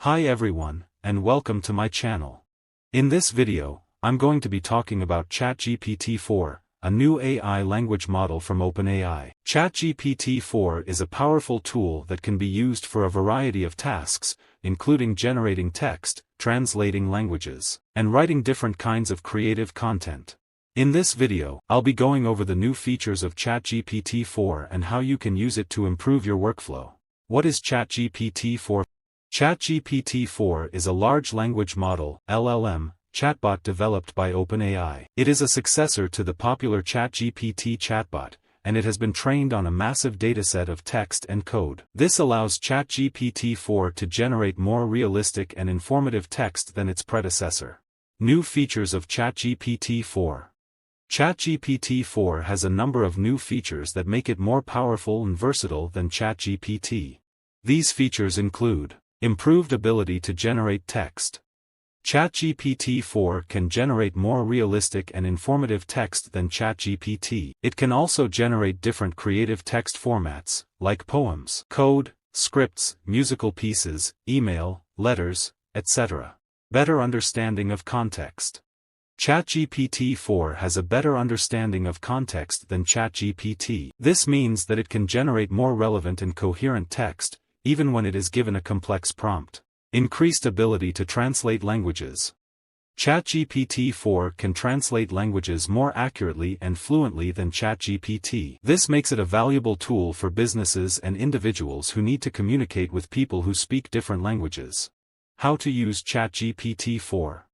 Hi everyone, and welcome to my channel. In this video, I'm going to be talking about ChatGPT 4, a new AI language model from OpenAI. ChatGPT 4 is a powerful tool that can be used for a variety of tasks, including generating text, translating languages, and writing different kinds of creative content. In this video, I'll be going over the new features of ChatGPT 4 and how you can use it to improve your workflow. What is ChatGPT 4? ChatGPT 4 is a large language model (LLM) chatbot developed by OpenAI. It is a successor to the popular ChatGPT chatbot, and it has been trained on a massive dataset of text and code. This allows ChatGPT 4 to generate more realistic and informative text than its predecessor. New features of ChatGPT 4. ChatGPT 4 has a number of new features that make it more powerful and versatile than ChatGPT. These features include improved ability to generate text. ChatGPT 4 can generate more realistic and informative text than ChatGPT. It can also generate different creative text formats, like poems, code, scripts, musical pieces, email, letters, etc. Better understanding of context. ChatGPT 4 has a better understanding of context than ChatGPT. This means that it can generate more relevant and coherent text, even when it is given a complex prompt. Increased ability to translate languages. ChatGPT 4 can translate languages more accurately and fluently than ChatGPT. This makes it a valuable tool for businesses and individuals who need to communicate with people who speak different languages. How to use ChatGPT 4.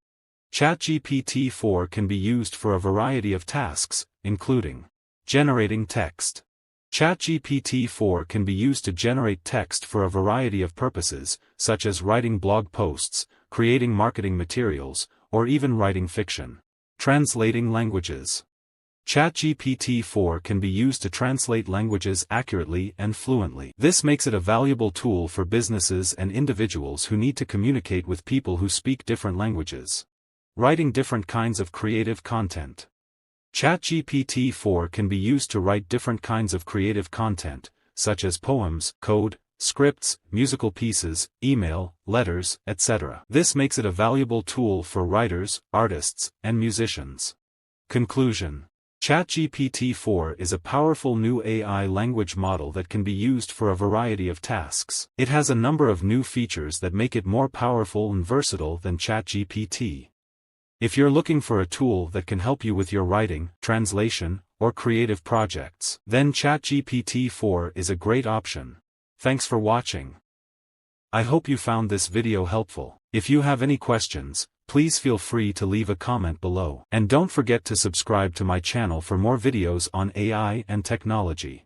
ChatGPT 4 can be used for a variety of tasks, including generating text. ChatGPT 4 can be used to generate text for a variety of purposes, such as writing blog posts, creating marketing materials, or even writing fiction. Translating languages. ChatGPT 4 can be used to translate languages accurately and fluently. This makes it a valuable tool for businesses and individuals who need to communicate with people who speak different languages. Writing different kinds of creative content. ChatGPT 4 can be used to write different kinds of creative content, such as poems, code, scripts, musical pieces, email, letters, etc. This makes it a valuable tool for writers, artists, and musicians. Conclusion. ChatGPT 4 is a powerful new AI language model that can be used for a variety of tasks. It has a number of new features that make it more powerful and versatile than ChatGPT. If you're looking for a tool that can help you with your writing, translation, or creative projects, then ChatGPT 4 is a great option. Thanks for watching. I hope you found this video helpful. If you have any questions, please feel free to leave a comment below. And don't forget to subscribe to my channel for more videos on AI and technology.